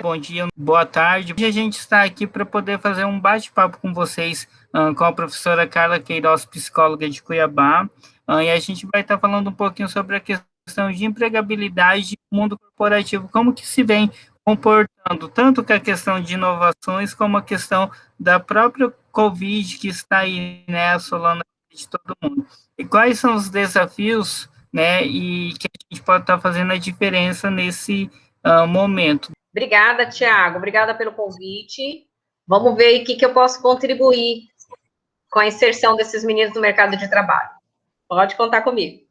bom dia, boa tarde. Hoje a gente está aqui para poder fazer um bate-papo com vocês, com a professora Carla Queiroz, psicóloga de Cuiabá, e a gente vai estar falando um pouquinho sobre a questão de empregabilidade no mundo corporativo, como que se vem comportando, tanto com a questão de inovações, como a questão da própria Covid, que está aí, né, assolando a vida de todo mundo. E quais são os desafios, né, e que a gente pode estar fazendo a diferença nesse momento. Obrigada, Tiago. Obrigada pelo convite. Vamos ver o que eu posso contribuir com a inserção desses meninos no mercado de trabalho. Pode contar comigo.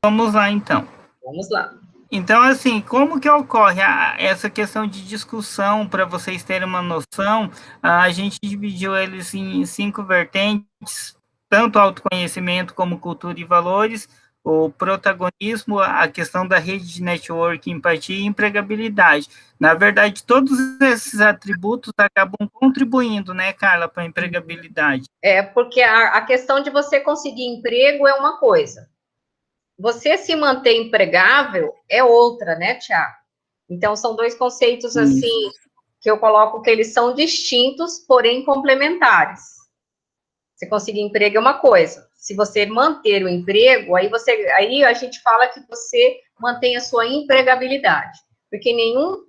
Vamos lá, então. Vamos lá. Então, assim, como que ocorre essa questão de discussão, para vocês terem uma noção, a gente dividiu eles em 5 vertentes, tanto autoconhecimento como cultura e valores, o protagonismo, a questão da rede de network, empatia e empregabilidade. Na verdade, todos esses atributos acabam contribuindo, né, Carla, para a empregabilidade. Porque a questão de você conseguir emprego é uma coisa. Você se manter empregável é outra, né, Tiago? Então, são dois conceitos, assim, que eu coloco que eles são distintos, porém complementares. Você conseguir emprego é uma coisa. Se você manter o emprego, aí a gente fala que você mantém a sua empregabilidade. Porque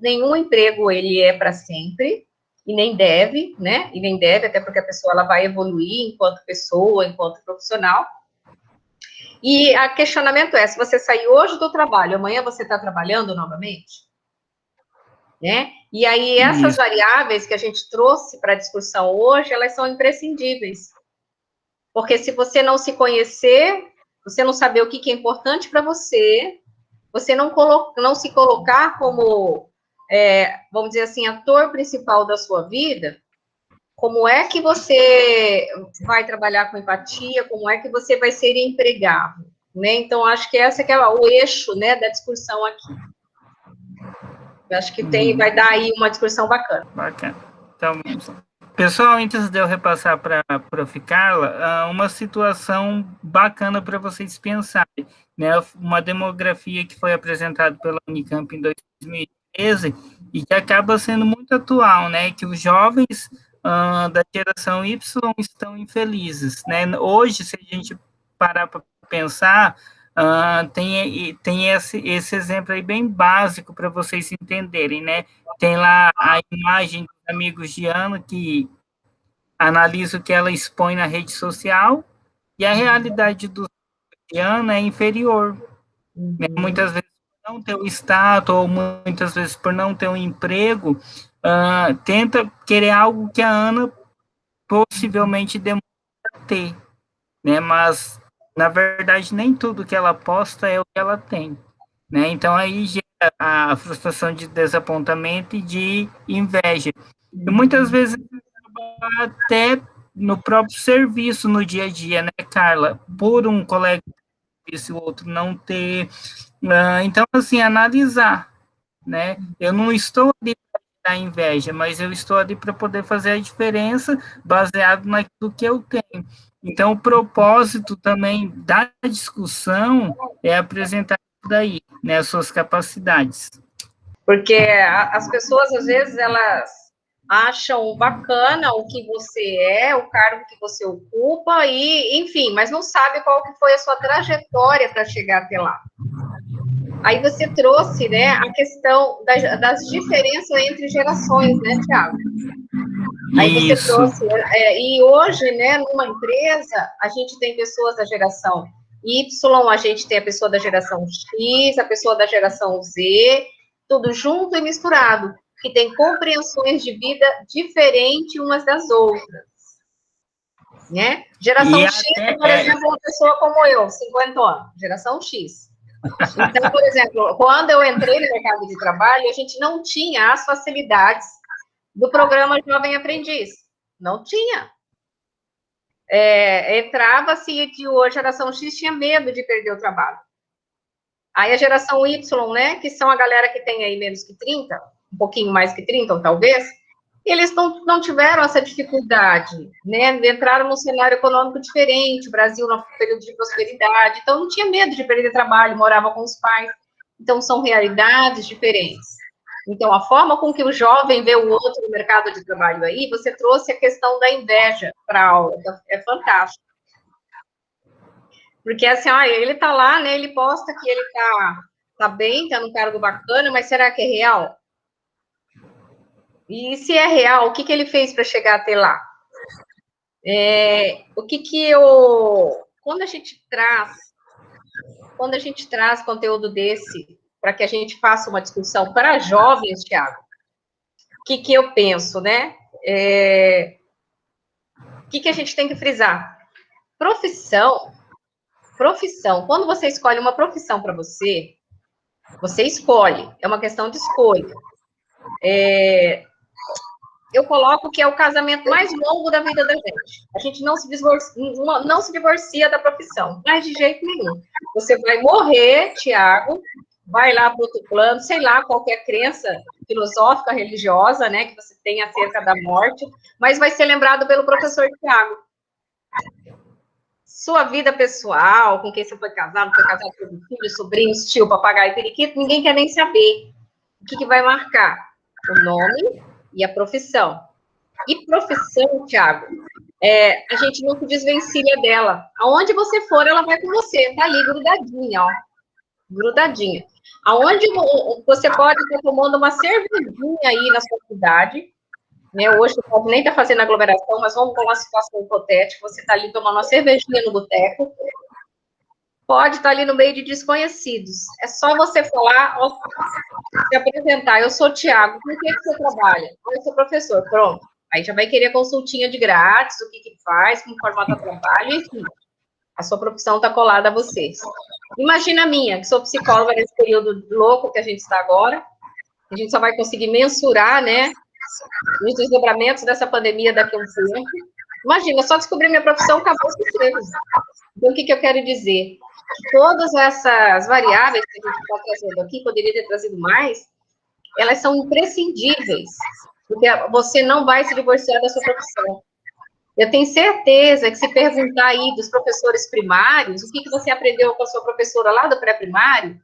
nenhum emprego, ele é para sempre, e nem deve, né? E nem deve, até porque a pessoa ela vai evoluir enquanto pessoa, enquanto profissional. E o questionamento é, se você sair hoje do trabalho, amanhã você está trabalhando novamente? Né? E aí, essas variáveis que a gente trouxe para a discussão hoje, elas são imprescindíveis. Porque se você não se conhecer, você não saber o que é importante para você, você não se colocar como, vamos dizer assim, ator principal da sua vida, como é que você vai trabalhar com empatia, como é que você vai ser empregável, né? Então, acho que esse que é o eixo, né, da discussão aqui. Eu acho que vai dar aí uma discussão bacana. Bacana. Então, vamos lá. Pessoal, antes de eu repassar para a Prof. Carla, uma situação bacana para vocês pensarem, né? Uma demografia que foi apresentada pela Unicamp em 2013 e que acaba sendo muito atual, né? Que os jovens da geração Y estão infelizes, né? Hoje, se a gente parar para pensar, tem esse exemplo aí bem básico para vocês entenderem, né? Tem lá a imagem dos amigos de Ana, que analisa o que ela expõe na rede social, e a realidade do de Ana é inferior. Né? Muitas vezes por não ter o status, ou muitas vezes por não ter um emprego, tenta querer algo que a Ana possivelmente demora a ter. Né? Mas, na verdade, nem tudo que ela posta é o que ela tem. Né? Então, aí gera a frustração de desapontamento e de inveja. E muitas vezes até no próprio serviço, no dia a dia, né, Carla? Por um colega e o outro não ter. Então, assim, analisar, né? Eu não estou ali para dar inveja, mas eu estou ali para poder fazer a diferença baseado naquilo que eu tenho. Então, o propósito também da discussão é apresentar daí, né, as suas capacidades. Porque as pessoas, às vezes, elas acham bacana o que você é, o cargo que você ocupa, e, enfim, mas não sabe qual que foi a sua trajetória para chegar até lá. Aí você trouxe, né, a questão das diferenças entre gerações, né, Thiago? Aí você Isso. trouxe, e hoje, né, numa empresa, a gente tem pessoas da geração Y, a gente tem a pessoa da geração X, a pessoa da geração Z, tudo junto e misturado, que tem compreensões de vida diferentes umas das outras, né? Geração X, por exemplo, é uma pessoa como eu, 50 anos, geração X. Então, por exemplo, quando eu entrei no mercado de trabalho, a gente não tinha as facilidades do programa Jovem Aprendiz. Não tinha. Entrava-se que a geração X tinha medo de perder o trabalho. Aí a geração Y, né, que são a galera que tem aí menos que 30, um pouquinho mais que 30, talvez, eles não tiveram essa dificuldade, né, entraram num cenário econômico diferente, o Brasil no período de prosperidade, então não tinha medo de perder trabalho, morava com os pais, então são realidades diferentes. Então, a forma com que o jovem vê o outro no mercado de trabalho aí, você trouxe a questão da inveja para a aula, é fantástico. Porque, assim, ele tá lá, né, ele posta que ele tá bem, tá num cargo bacana, mas será que é real? E se é real, o que ele fez para chegar até lá? Quando a gente conteúdo desse para que a gente faça uma discussão para jovens, Thiago, o que eu penso, né? O que a gente tem que frisar? Profissão. Quando você escolhe uma profissão para você escolhe, é uma questão de escolha. Eu coloco que é o casamento mais longo da vida da gente. A gente não se divorcia da profissão, mas de jeito nenhum. Você vai morrer, Tiago, vai lá para outro plano, sei lá, qualquer crença filosófica, religiosa, né, que você tem acerca da morte, mas vai ser lembrado pelo professor Tiago. Sua vida pessoal, com quem você foi casado com filhos, sobrinhos, tio, papagaio, periquito, ninguém quer nem saber. O que vai marcar? O nome e a profissão. E profissão, Thiago, a gente não se desvencilha dela. Aonde você for, ela vai com você. Tá ali, grudadinha, ó. Grudadinha. Aonde você pode estar tomando uma cervejinha aí na sua cidade, né? Hoje você pode nem estar fazendo aglomeração, mas vamos com uma situação hipotética. Você está ali tomando uma cervejinha no boteco. Pode estar ali no meio de desconhecidos. É só você falar, se apresentar. Eu sou o Thiago, com o que você trabalha? Eu sou professor, pronto. Aí já vai querer consultinha de grátis, o que faz, como formato de trabalho, enfim. A sua profissão está colada a vocês. Imagina a minha, que sou psicóloga nesse período louco que a gente está agora. A gente só vai conseguir mensurar, né, os desdobramentos dessa pandemia daqui a um tempo. Imagina, só descobrir minha profissão, acabou os empregos. Então, o que eu quero dizer? Todas essas variáveis que a gente está trazendo aqui, poderia ter trazido mais, elas são imprescindíveis, porque você não vai se divorciar da sua profissão. Eu tenho certeza que se perguntar aí dos professores primários, o que você aprendeu com a sua professora lá do pré-primário,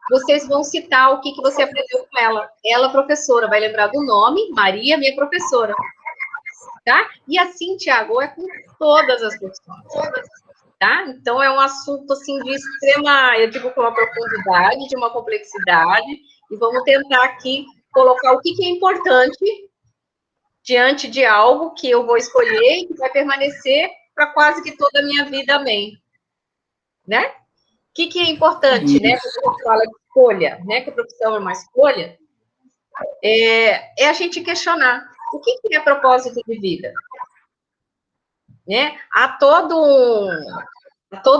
vocês vão citar o que você aprendeu com ela. Ela, professora, vai lembrar do nome, Maria, minha professora. Tá? E assim, Tiago, é com todas as profissões. Tá? Então, é um assunto, assim, de extrema, eu digo, com uma profundidade, de uma complexidade, e vamos tentar aqui colocar o que é importante diante de algo que eu vou escolher e que vai permanecer para quase que toda a minha vida, amém. Né? O que é importante, né? Quando a gente fala de escolha, né? Que a profissão é uma escolha, é a gente questionar o que é propósito de vida. Né? Há toda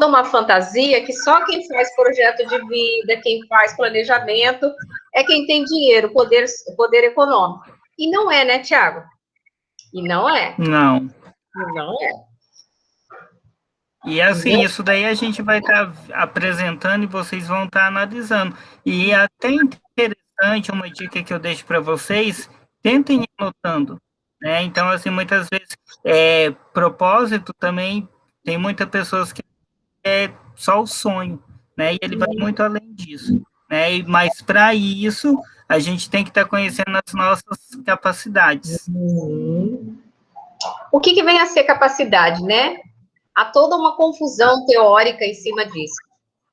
uma fantasia que só quem faz projeto de vida, quem faz planejamento, é quem tem dinheiro, poder econômico. E não é, né, Tiago? E não é. Não. Não é. E assim, isso daí a gente vai estar apresentando e vocês vão estar analisando. E até interessante, uma dica que eu deixo para vocês, tentem ir anotando. Né? Então, assim, muitas vezes, propósito também, tem muitas pessoas que é só o sonho, né? E ele vai muito além disso. Né? Mas para isso, a gente tem que estar conhecendo as nossas capacidades. O que vem a ser capacidade, né? Há toda uma confusão teórica em cima disso.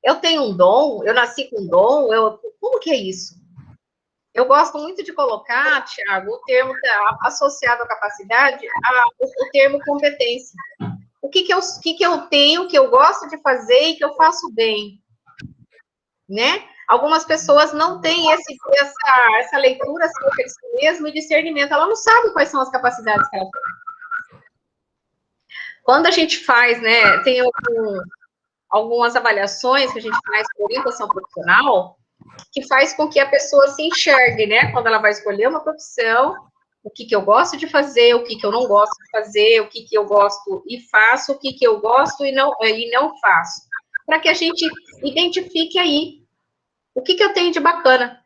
Eu tenho um dom, eu nasci com um dom, como que é isso? Eu gosto muito de colocar, Thiago, o termo associado à capacidade, o termo competência. O que eu tenho, que eu gosto de fazer e que eu faço bem, né? Algumas pessoas não têm essa leitura acerca de si mesmo e discernimento. Ela não sabe quais são as capacidades que ela tem. Quando a gente faz, né, tem algumas avaliações que a gente faz por orientação profissional, que faz com que a pessoa se enxergue, né, quando ela vai escolher uma profissão, o que eu gosto de fazer, o que eu não gosto de fazer, o que eu gosto e faço, o que eu gosto e não faço, para que a gente identifique aí o que eu tenho de bacana.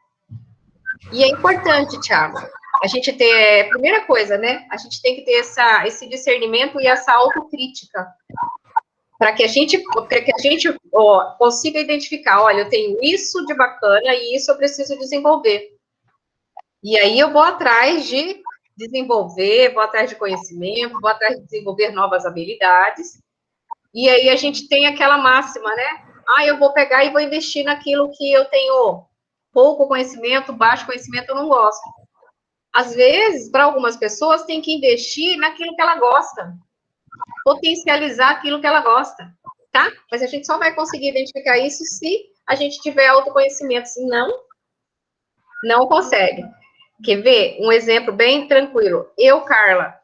E é importante, Thiago, a gente ter, primeira coisa, né, a gente tem que ter esse discernimento e essa autocrítica, para que a gente consiga identificar, olha, eu tenho isso de bacana e isso eu preciso desenvolver. E aí eu vou atrás de desenvolver, vou atrás de conhecimento, vou atrás de desenvolver novas habilidades. E aí a gente tem aquela máxima, né? Ah, eu vou pegar e vou investir naquilo que eu tenho pouco conhecimento, baixo conhecimento, eu não gosto. Às vezes, para algumas pessoas, tem que investir naquilo que ela gosta, potencializar aquilo que ela gosta, tá? Mas a gente só vai conseguir identificar isso se a gente tiver autoconhecimento, se não, não consegue. Quer ver? Um exemplo bem tranquilo. Eu, Carla,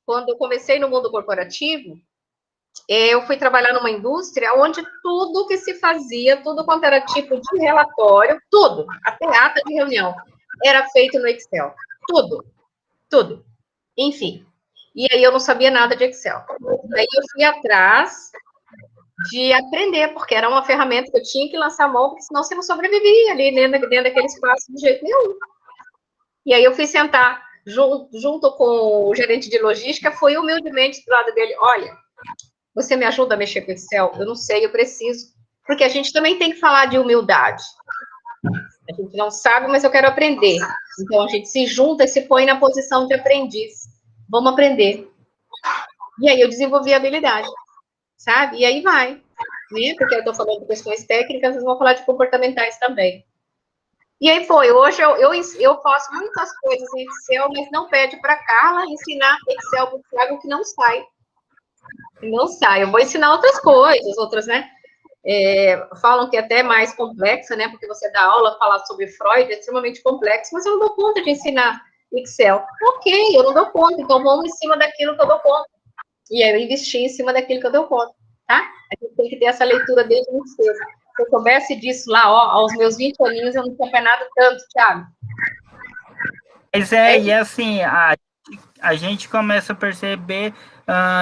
quando eu comecei no mundo corporativo, eu fui trabalhar numa indústria onde tudo que se fazia, tudo quanto era tipo de relatório, tudo, até ata de reunião, era feito no Excel. Tudo, tudo. Enfim. E aí eu não sabia nada de Excel. Daí eu fui atrás de aprender, porque era uma ferramenta que eu tinha que lançar a mão, porque senão você não sobrevivia ali dentro daquele espaço de jeito nenhum. E aí eu fui sentar junto com o gerente de logística, foi humildemente do lado dele, olha, você me ajuda a mexer com Excel? Eu não sei, eu preciso. Porque a gente também tem que falar de humildade. A gente não sabe, mas eu quero aprender. Então, a gente se junta e se põe na posição de aprendiz. Vamos aprender. E aí, eu desenvolvi a habilidade, sabe? E aí vai. Né? Porque eu estou falando de questões técnicas, eu vou falar de comportamentais também. E aí foi. Hoje eu faço muitas coisas em Excel, mas não pede para a Carla ensinar Excel para o Thiago que não sai. Não sai. Eu vou ensinar outras coisas, outras, né? Falam que é até mais complexa, né? Porque você dá aula, falar sobre Freud, é extremamente complexo, mas eu não dou conta de ensinar Excel. Ok, eu não dou conta, então vamos em cima daquilo que eu dou conta. E aí eu investi em cima daquilo que eu dou conta, tá? A gente tem que ter essa leitura desde muito cedo. Se eu soubesse disso lá, ó, aos meus 20 aninhos, eu não tinha penado tanto, Thiago. Mas e assim, a gente começa a perceber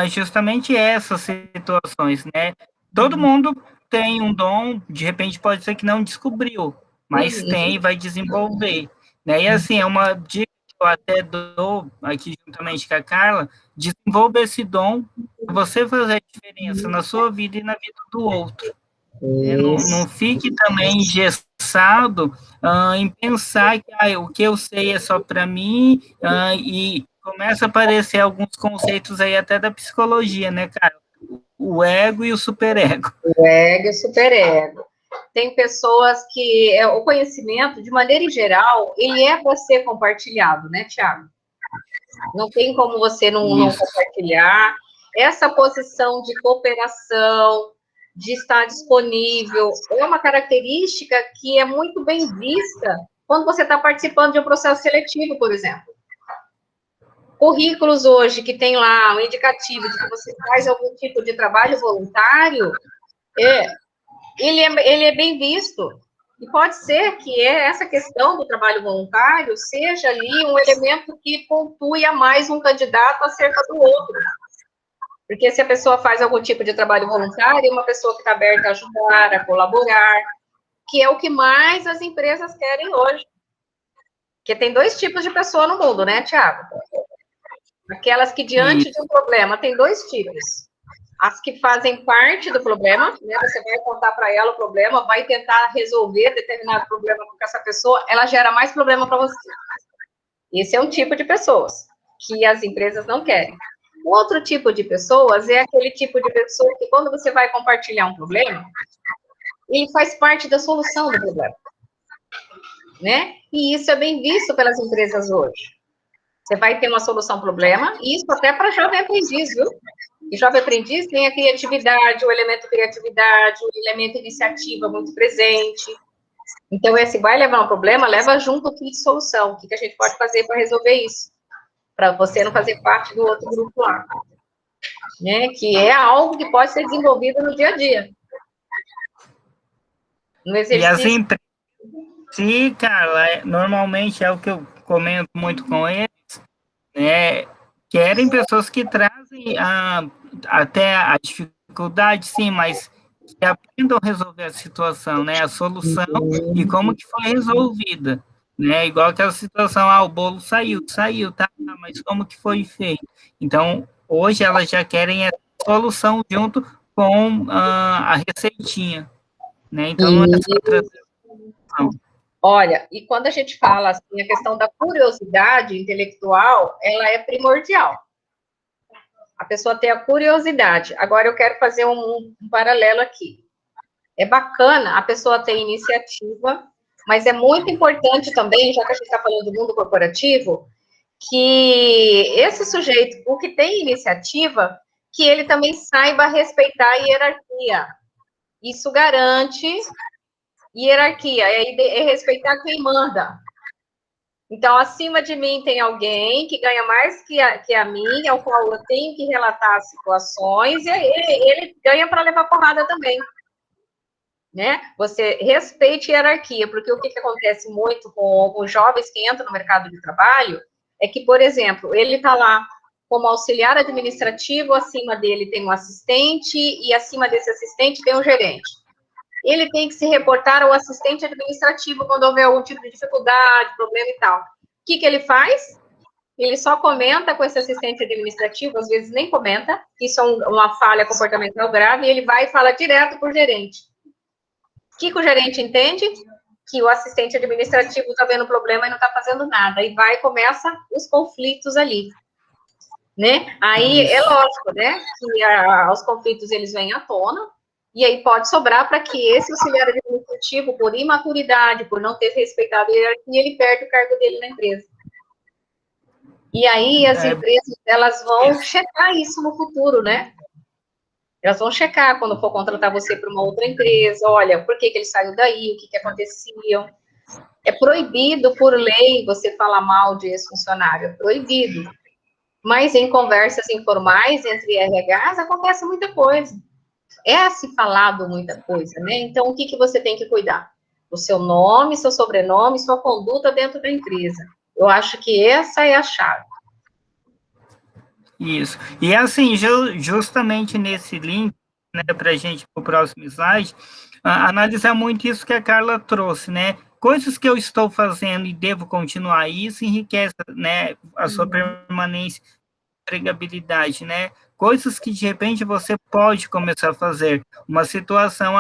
justamente essas situações, né? Todo mundo tem um dom, de repente pode ser que não descobriu, mas tem e vai desenvolver, né? E assim, é uma dica que eu até dou aqui juntamente com a Carla, desenvolva esse dom para você fazer a diferença na sua vida e na vida do outro. Não fique também engessado em pensar que o que eu sei é só para mim e começa a aparecer alguns conceitos aí até da psicologia, né, cara? O ego e o superego. O ego e o superego. Tem pessoas que o conhecimento, de maneira em geral, ele é para ser compartilhado, né, Thiago? Não tem como você não compartilhar. Essa posição de cooperação, de estar disponível, é uma característica que é muito bem vista quando você está participando de um processo seletivo, por exemplo. Currículos hoje que tem lá um indicativo de que você faz algum tipo de trabalho voluntário, ele é bem visto. E pode ser que essa questão do trabalho voluntário seja ali um elemento que pontue a mais um candidato acerca do outro. Porque se a pessoa faz algum tipo de trabalho voluntário, é uma pessoa que está aberta a ajudar, a colaborar, que é o que mais as empresas querem hoje. Porque tem dois tipos de pessoa no mundo, né, Thiago? Aquelas que, diante de um problema, tem dois tipos. As que fazem parte do problema, né? Você vai contar para ela o problema, vai tentar resolver determinado problema com essa pessoa, ela gera mais problema para você. Esse é um tipo de pessoas que as empresas não querem. O outro tipo de pessoas é aquele tipo de pessoa que, quando você vai compartilhar um problema, ele faz parte da solução do problema, né? E isso é bem visto pelas empresas hoje. Você vai ter uma solução problema, e isso até para jovem aprendiz, viu? E jovem aprendiz tem a criatividade, o elemento criatividade, o elemento iniciativa muito presente. Então, esse vai levar um problema, leva junto o kit de solução. O que a gente pode fazer para resolver isso? Para você não fazer parte do outro grupo lá. Né? Que é algo que pode ser desenvolvido no dia a dia. No exercício. E as empresas, sim, cara, normalmente é o que eu comento muito com eles, né? Querem pessoas que trazem até a dificuldade, sim, mas que aprendam a resolver a situação, né? A solução e como que foi resolvida, né? Igual aquela situação, o bolo saiu, tá? Mas como que foi feito? Então, hoje elas já querem a solução junto com a receitinha, né? Então, não é só trazer a solução. Olha, e quando a gente fala assim, a questão da curiosidade intelectual, ela é primordial. A pessoa tem a curiosidade. Agora eu quero fazer um paralelo aqui. É bacana a pessoa ter iniciativa, mas é muito importante também, já que a gente está falando do mundo corporativo, que esse sujeito, o que tem iniciativa, que ele também saiba respeitar a hierarquia. Isso garante hierarquia, é respeitar quem manda. Então, acima de mim tem alguém que ganha mais que a mim, ao qual eu tenho que relatar as situações, e ele ganha para levar porrada também. Né? Você respeite a hierarquia, porque o que acontece muito com alguns jovens que entram no mercado de trabalho é que, por exemplo, ele está lá como auxiliar administrativo, acima dele tem um assistente, e acima desse assistente tem um gerente. Ele tem que se reportar ao assistente administrativo quando houver algum tipo de dificuldade, problema e tal. O que ele faz? Ele só comenta com esse assistente administrativo, às vezes nem comenta, isso é uma falha comportamental grave, e ele vai e fala direto para o gerente. O que o gerente entende? Que o assistente administrativo está vendo problema e não está fazendo nada. E vai e começa os conflitos ali. Né? Aí é lógico, né? Que os conflitos eles vêm à tona, e aí pode sobrar para que esse auxiliar administrativo, por imaturidade, por não ter respeitado a hierarquia, ele perde o cargo dele na empresa. E aí as empresas, elas vão checar isso no futuro, né? Elas vão checar quando for contratar você para uma outra empresa, olha, por que ele saiu daí, o que acontecia. É proibido, por lei, você falar mal de ex-funcionário, é proibido. Mas em conversas informais entre RHs acontece muita coisa. É se falado muita coisa, né? Então, o que você tem que cuidar? O seu nome, seu sobrenome, sua conduta dentro da empresa. Eu acho que essa é a chave. Isso. E assim, justamente nesse link, né, para a gente, para o próximo slide, analisar muito isso que a Carla trouxe, né? Coisas que eu estou fazendo e devo continuar, isso enriquece, né, a sua permanência, empregabilidade, né? Coisas que de repente você pode começar a fazer. Uma situação,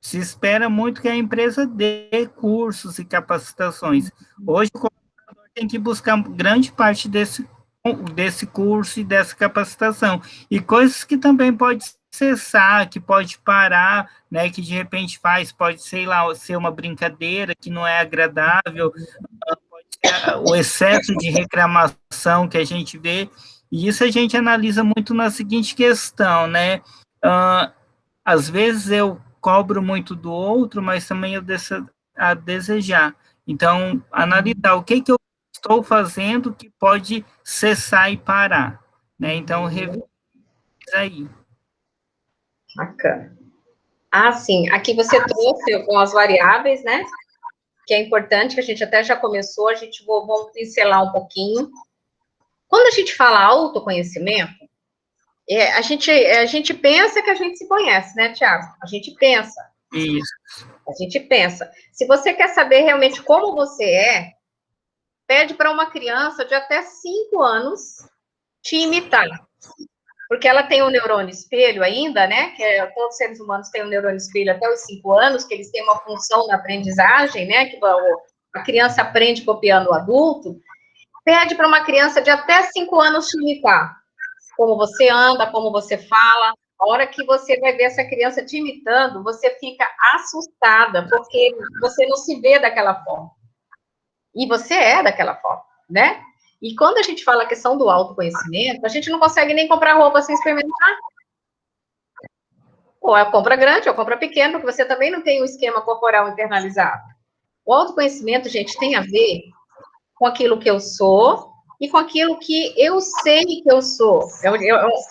se espera muito que a empresa dê cursos e capacitações. Hoje o colaborador tem que buscar grande parte desse curso e dessa capacitação. E coisas que também pode cessar, que pode parar, né, que de repente pode, sei lá, ser uma brincadeira que não é agradável, pode ser o excesso de reclamação que a gente vê, e isso a gente analisa muito na seguinte questão, né, às vezes eu cobro muito do outro, mas também eu deixo a desejar. Então, analisar o que eu estou fazendo que pode cessar e parar, né? Então, revisa aí. Bacana. Sim, aqui você trouxe com as variáveis, né? Que é importante, que a gente até já começou, vamos pincelar um pouquinho. Quando a gente fala autoconhecimento, a gente pensa que a gente se conhece, né, Tiago? A gente pensa. Isso. A gente pensa. Se você quer saber realmente como você é, pede para uma criança de até 5 anos te imitar. Porque ela tem um neurônio espelho ainda, né? Todos os seres humanos têm um neurônio espelho até os 5 anos, que eles têm uma função na aprendizagem, né? Que a criança aprende copiando o adulto. Pede para uma criança de até 5 anos te imitar. Como você anda, como você fala. A hora que você vai ver essa criança te imitando, você fica assustada, porque você não se vê daquela forma. E você é daquela forma, né? E quando a gente fala a questão do autoconhecimento, a gente não consegue nem comprar roupa sem experimentar. Ou é compra grande, ou compra pequena, porque você também não tem um esquema corporal internalizado. O autoconhecimento, gente, tem a ver com aquilo que eu sou e com aquilo que eu sei que eu sou.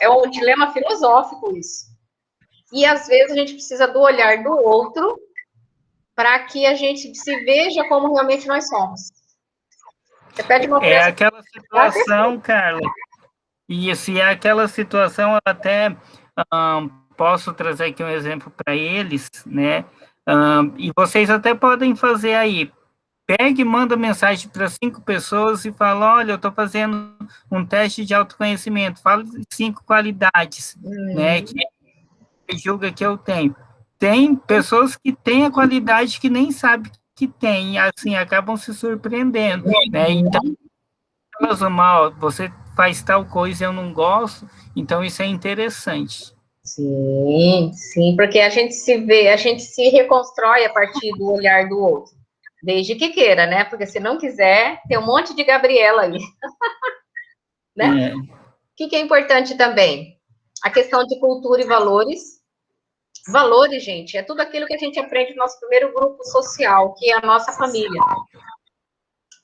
É um dilema filosófico isso. E, às vezes, a gente precisa do olhar do outro para que a gente se veja como realmente nós somos. Você pede uma É aquela situação, Carla, isso, e é aquela situação, eu até posso trazer aqui um exemplo para eles, né? E vocês até podem fazer aí. Pega e manda mensagem para 5 pessoas e fala, olha, eu estou fazendo um teste de autoconhecimento, fala de 5 qualidades, né, que julga que eu tenho. Tem pessoas que têm a qualidade que nem sabe que tem, assim, acabam se surpreendendo, né? Então, elas mal, você faz tal coisa, eu não gosto, então isso é interessante. Sim, sim, porque a gente se vê, a gente se reconstrói a partir do olhar do outro, desde que queira, né? Porque se não quiser, tem um monte de Gabriela aí, né? É. O que é importante também? A questão de cultura e valores. Valores, gente, é tudo aquilo que a gente aprende no nosso primeiro grupo social, que é a nossa família.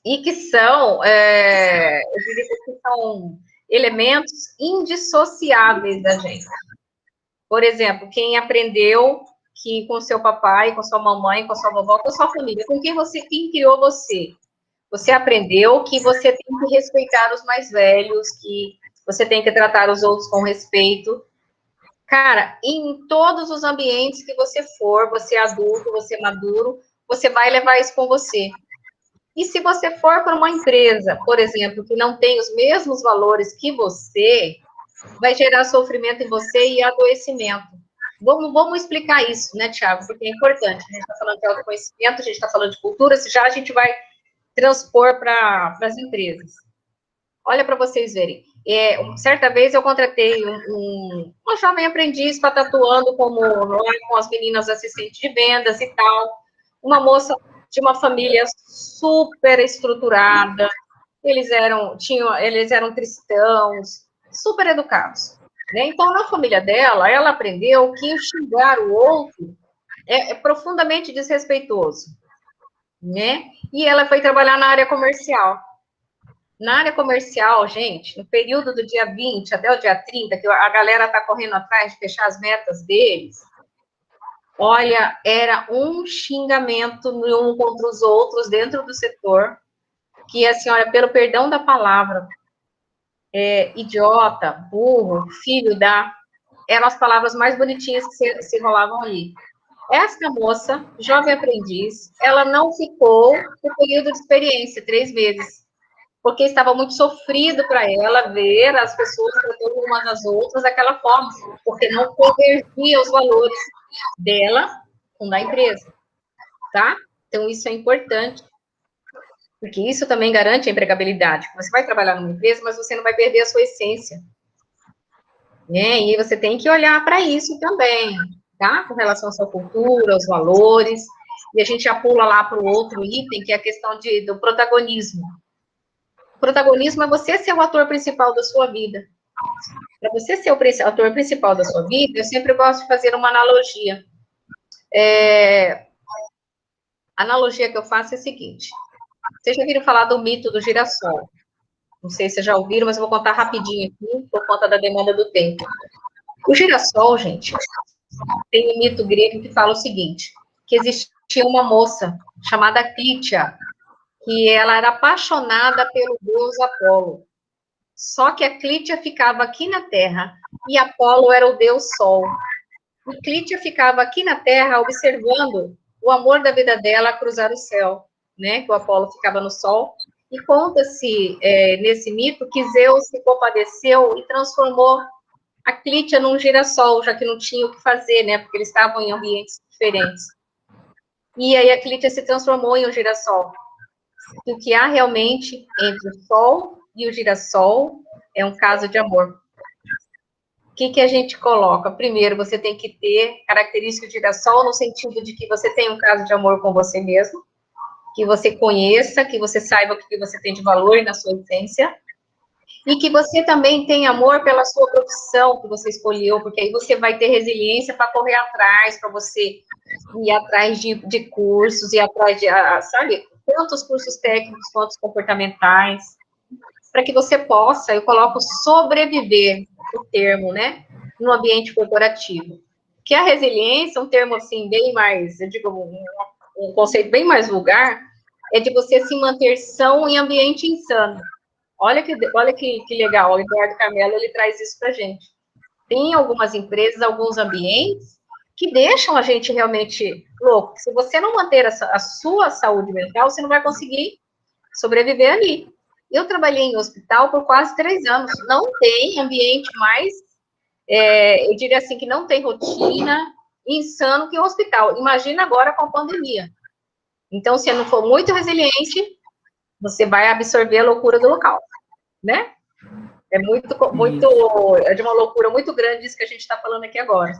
E que são, eu diria que são elementos indissociáveis da gente. Por exemplo, quem aprendeu que com seu papai, com sua mamãe, com sua vovó, com sua família, com quem criou você, você aprendeu que você tem que respeitar os mais velhos, que você tem que tratar os outros com respeito. Cara, em todos os ambientes que você for, você é adulto, você é maduro, você vai levar isso com você. E se você for para uma empresa, por exemplo, que não tem os mesmos valores que você, vai gerar sofrimento em você e adoecimento. Vamos explicar isso, né, Tiago? Porque é importante. A gente está falando de autoconhecimento, a gente está falando de cultura, já a gente vai transpor para as empresas. Olha para vocês verem. Certa vez eu contratei uma jovem aprendiz para tatuando com as meninas assistentes de vendas e tal. Uma moça de uma família super estruturada. Eles eram cristãos, super educados. Né? Então, na família dela, ela aprendeu que xingar o outro é profundamente desrespeitoso. Né? E ela foi trabalhar na área comercial. Na área comercial, gente, no período do dia 20 até o dia 30, que a galera está correndo atrás de fechar as metas deles, olha, era um xingamento um contra os outros dentro do setor, que a senhora, pelo perdão da palavra, idiota, burro, filho da... eram as palavras mais bonitinhas que se rolavam ali. Essa moça, jovem aprendiz, ela não ficou no período de experiência, 3 meses, porque estava muito sofrido para ela ver as pessoas tratando umas às outras daquela forma, porque não convergia os valores dela com da empresa, tá? Então, isso é importante, porque isso também garante a empregabilidade. Você vai trabalhar numa empresa, mas você não vai perder a sua essência. Né? E você tem que olhar para isso também, tá? Com relação à sua cultura, aos valores. E a gente já pula lá para o outro item, que é a questão do protagonismo. O protagonismo é você ser o ator principal da sua vida. Para você ser o ator principal da sua vida, eu sempre gosto de fazer uma analogia. A analogia que eu faço é a seguinte. Vocês já ouviram falar do mito do girassol? Não sei se vocês já ouviram, mas eu vou contar rapidinho aqui, por conta da demanda do tempo. O girassol, gente, tem um mito grego que fala o seguinte, que existia uma moça chamada Clítia, que ela era apaixonada pelo deus Apolo. Só que a Clítia ficava aqui na Terra e Apolo era o deus Sol. E Clítia ficava aqui na Terra observando o amor da vida dela cruzar o céu, né? Que o Apolo ficava no Sol. E conta-se nesse mito que Zeus se compadeceu e transformou a Clítia num girassol, já que não tinha o que fazer, né? Porque eles estavam em ambientes diferentes. E aí a Clítia se transformou em um girassol. O que há realmente entre o Sol e o girassol é um caso de amor. O que a gente coloca? Primeiro, você tem que ter características de girassol no sentido de que você tem um caso de amor com você mesmo, que você conheça, que você saiba o que você tem de valor na sua essência, e que você também tem amor pela sua profissão que você escolheu, porque aí você vai ter resiliência para correr atrás, para você ir atrás de cursos, ir atrás de, sabe, tanto os cursos técnicos quanto os comportamentais, para que você possa, eu coloco sobreviver, o termo, né, no ambiente corporativo. Que a resiliência, um termo assim, bem mais, eu digo, um conceito bem mais vulgar, é de você se manter são em ambiente insano. Olha que legal, o Eduardo Carmelo, ele traz isso para a gente. Tem algumas empresas, alguns ambientes, que deixam a gente realmente louco. Se você não manter a sua saúde mental, você não vai conseguir sobreviver ali. Eu trabalhei em hospital por quase 3 anos. Não tem ambiente mais, eu diria assim, que não tem rotina insano que o hospital. Imagina agora com a pandemia. Então, se não for muito resiliente, você vai absorver a loucura do local, né? É é de uma loucura muito grande isso que a gente está falando aqui agora.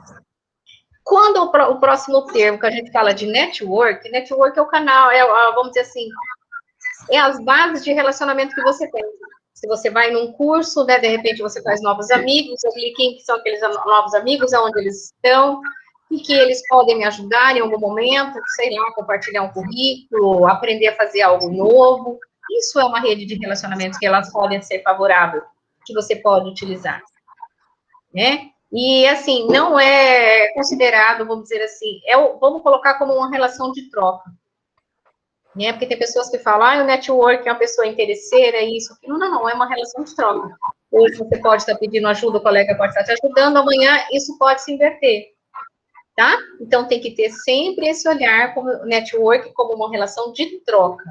Quando o próximo termo que a gente fala de network é o canal, vamos dizer assim, é as bases de relacionamento que você tem. Se você vai num curso, né, de repente você faz novos amigos, quem são aqueles novos amigos, aonde eles estão, e que eles podem me ajudar em algum momento, sei lá, compartilhar um currículo, aprender a fazer algo novo. Isso é uma rede de relacionamentos que elas podem ser favoráveis, que você pode utilizar, né? E, assim, não é considerado, vamos dizer assim, vamos colocar como uma relação de troca, né? Porque tem pessoas que falam, o network é uma pessoa interesseira, é isso, aquilo. Não, é uma relação de troca. Hoje você pode estar pedindo ajuda, o colega pode estar te ajudando, amanhã isso pode se inverter, tá? Então, tem que ter sempre esse olhar como network como uma relação de troca.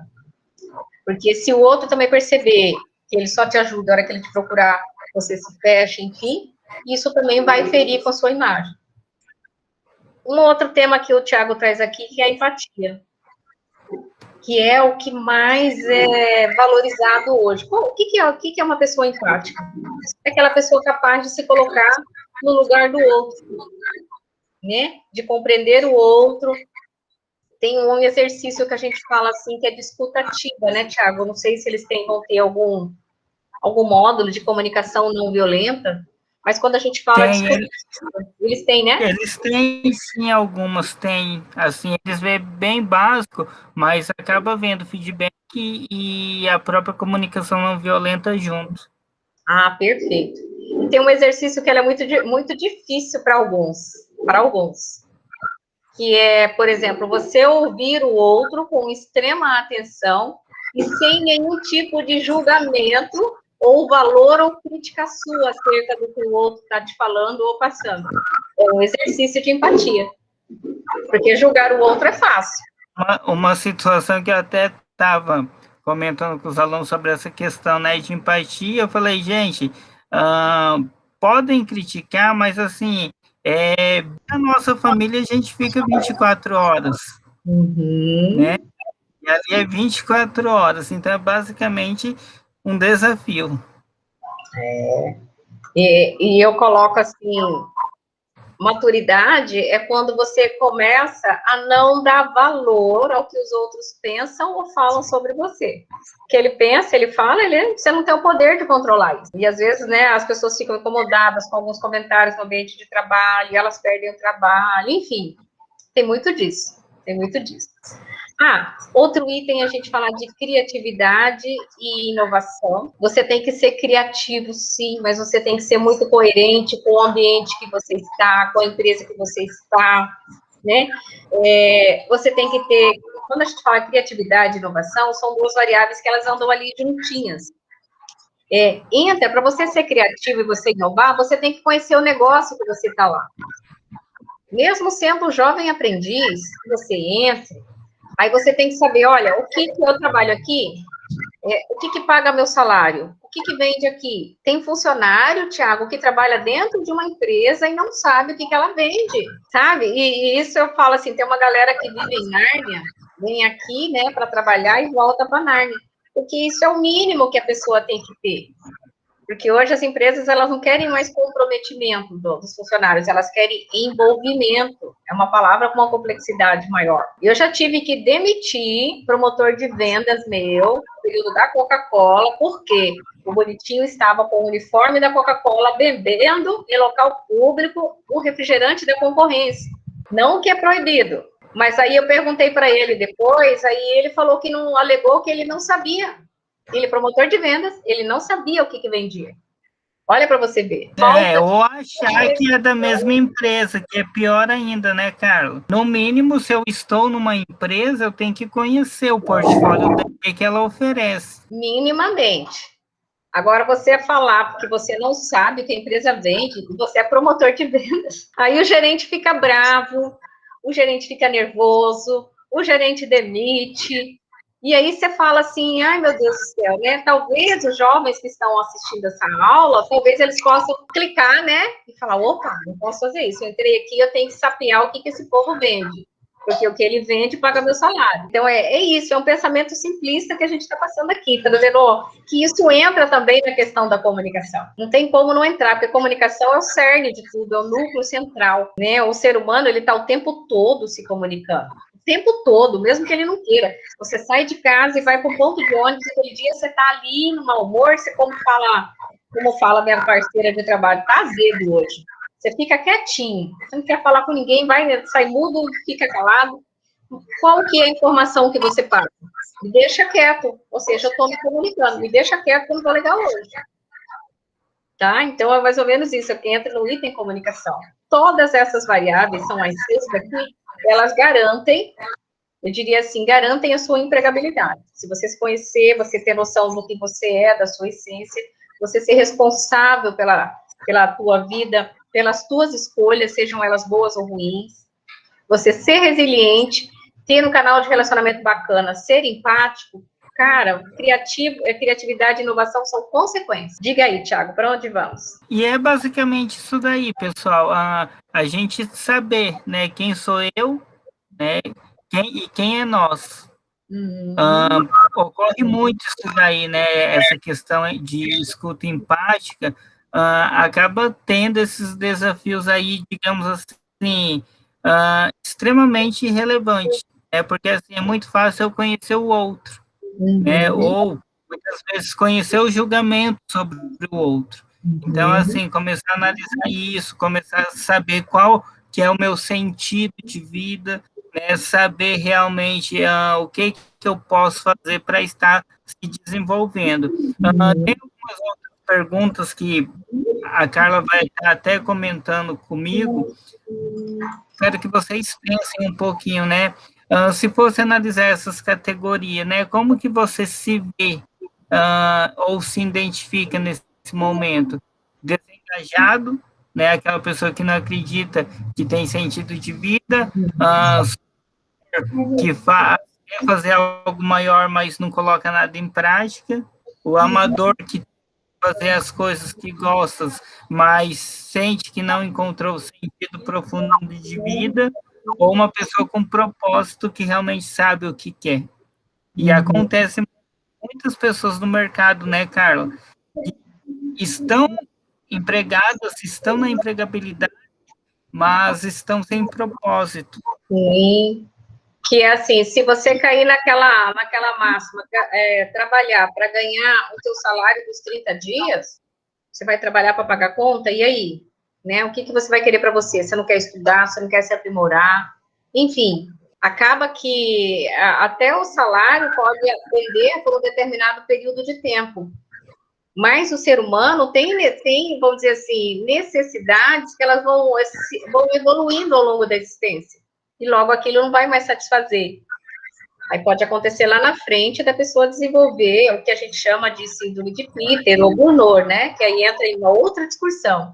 Porque se o outro também perceber que ele só te ajuda na hora que ele te procurar, você se fecha, enfim, isso também vai ferir com a sua imagem. Um outro tema que o Thiago traz aqui, que é a empatia, que é o que mais é valorizado hoje. O que é uma pessoa empática? É aquela pessoa capaz de se colocar no lugar do outro, né? De compreender o outro. Tem um exercício que a gente fala assim, que é de escutativa, né, Thiago? Não sei se eles vão ter algum módulo de comunicação não violenta, mas quando a gente fala de escutativa, eles têm, né? Eles têm, sim, algumas têm, assim, eles vê bem básico, mas acaba vendo feedback e a própria comunicação não violenta junto. Ah, perfeito. E tem um exercício que é muito difícil para alguns, que é, por exemplo, você ouvir o outro com extrema atenção e sem nenhum tipo de julgamento ou valor ou crítica sua acerca do que o outro está te falando ou passando. É um exercício de empatia, porque julgar o outro é fácil. Uma situação que eu até estava comentando com os alunos sobre essa questão, né, de empatia, eu falei, gente, podem criticar, mas assim, a nossa família a gente fica 24 horas, né? E ali é 24 horas, então é basicamente um desafio. E eu coloco assim, maturidade é quando você começa a não dar valor ao que os outros pensam ou falam sobre você. O que ele pensa, ele fala, você não tem o poder de controlar isso. E às vezes, né, as pessoas ficam incomodadas com alguns comentários no ambiente de trabalho, e elas perdem o trabalho, enfim, tem muito disso, tem muito disso. Outro item a gente falar de criatividade e inovação. Você tem que ser criativo, sim, mas você tem que ser muito coerente com o ambiente que você está, com a empresa que você está, né? Você tem que ter, quando a gente fala criatividade e inovação, são duas variáveis que elas andam ali juntinhas. Para você ser criativo e você inovar, você tem que conhecer o negócio que você está lá. Mesmo sendo um jovem aprendiz, você entra. Aí você tem que saber, olha, o que eu trabalho aqui, o que paga meu salário, o que vende aqui. Tem funcionário, Thiago, que trabalha dentro de uma empresa e não sabe o que ela vende, sabe? E isso eu falo assim, tem uma galera que vive em Nárnia, vem aqui, né, para trabalhar e volta para Nárnia. Porque isso é o mínimo que a pessoa tem que ter. Porque hoje as empresas, elas não querem mais comprometimento dos funcionários, elas querem envolvimento. É uma palavra com uma complexidade maior. Eu já tive que demitir promotor de vendas meu, no período da Coca-Cola, porque o bonitinho estava com o uniforme da Coca-Cola, bebendo em local público o refrigerante da concorrência. Não que é proibido, mas aí eu perguntei para ele depois, aí ele falou que não, alegou que ele não sabia. Ele é promotor de vendas, ele não sabia o que vendia. Olha para você ver. Ou achar que é da mesma empresa, que é pior ainda, né, Carlos? No mínimo, se eu estou numa empresa, eu tenho que conhecer o portfólio que ela oferece. Minimamente. Agora, você falar porque você não sabe o que a empresa vende, você é promotor de vendas. Aí o gerente fica bravo, o gerente fica nervoso, o gerente demite. E aí você fala assim, ai meu Deus do céu, né? Talvez os jovens que estão assistindo essa aula, talvez eles possam clicar, né? E falar, opa, não posso fazer isso. Eu entrei aqui, eu tenho que sapear o que esse povo vende. porque o que ele vende paga meu salário. Então, é isso, é um pensamento simplista que a gente está passando aqui, está dizendo que isso entra também na questão da comunicação. Não tem como não entrar, porque a comunicação é o cerne de tudo, é o núcleo central, né? O ser humano, ele está o tempo todo se comunicando. O tempo todo, mesmo que ele não queira. Você sai de casa e vai para o ponto de ônibus, aquele dia você está ali no mau humor, você como fala minha parceira de trabalho, tá azedo hoje. Você fica quietinho, você não quer falar com ninguém, sai mudo, fica calado. Qual que é a informação que você passa? Me deixa quieto, ou seja, eu estou me comunicando, me deixa quieto que eu não estou legal hoje. Tá? Então, é mais ou menos isso, que entra no item comunicação. Todas essas variáveis, são as seis daqui, elas garantem, eu diria assim, garantem a sua empregabilidade. Se você se conhecer, você ter noção do que você é, da sua essência, você ser responsável pela tua vida, pelas tuas escolhas, sejam elas boas ou ruins, você ser resiliente, ter um canal de relacionamento bacana, ser empático, cara, criatividade e inovação são consequências. Diga aí, Thiago, para onde vamos? E é basicamente isso daí, pessoal, a gente saber, né, quem sou eu, né, quem é nós. Ocorre muito isso daí, né, essa questão de escuta empática, acaba tendo esses desafios aí, digamos assim, extremamente relevantes, né, porque assim, é muito fácil eu conhecer o outro, né, ou muitas vezes conhecer o julgamento sobre o outro. Então, assim, começar a analisar isso, começar a saber qual que é o meu sentido de vida, né, saber realmente o que eu posso fazer para estar se desenvolvendo. Tem algumas outras perguntas que a Carla vai estar até comentando comigo. Quero que vocês pensem um pouquinho, né? Se fosse analisar essas categorias, né? Como que você se vê ou se identifica nesse momento? Desengajado, né? Aquela pessoa que não acredita que tem sentido de vida, que quer fazer algo maior, mas não coloca nada em prática, o amador que fazer as coisas que gosta, mas sente que não encontrou o sentido profundo de vida, ou uma pessoa com propósito que realmente sabe o que quer. E acontece muitas pessoas no mercado, né, Carla, que estão empregadas, estão na empregabilidade, mas estão sem propósito. Sim. Que é assim, se você cair naquela máxima, trabalhar para ganhar o seu salário dos 30 dias, você vai trabalhar para pagar conta, e aí? Né? O que você vai querer para você? Você não quer estudar, você não quer se aprimorar? Enfim, acaba que até o salário pode atender por um determinado período de tempo. Mas o ser humano tem, vamos dizer assim, necessidades que elas vão evoluindo ao longo da existência. E logo aquilo não vai mais satisfazer. Aí pode acontecer lá na frente da pessoa desenvolver o que a gente chama de síndrome de Peter ou Burnout, né? Que aí entra em uma outra discussão.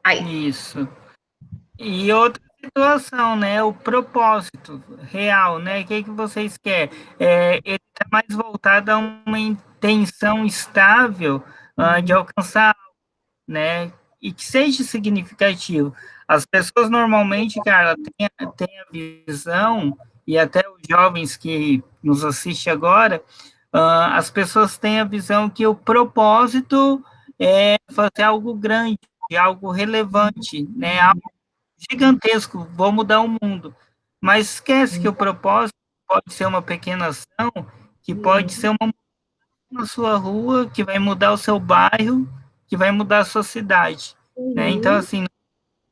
Aí. Isso. E outra situação, né? O propósito real, né? O que vocês querem? Ele está mais voltado a uma intenção estável de alcançar, né? E que seja significativo. As pessoas normalmente, cara, têm a visão, e até os jovens que nos assistem agora, as pessoas têm a visão que o propósito é fazer algo grande, algo relevante, né? Algo gigantesco, vou mudar o mundo. Mas esquece que o propósito pode ser uma pequena ação, que pode ser uma na sua rua, que vai mudar o seu bairro, que vai mudar a sua cidade, né? Então, assim,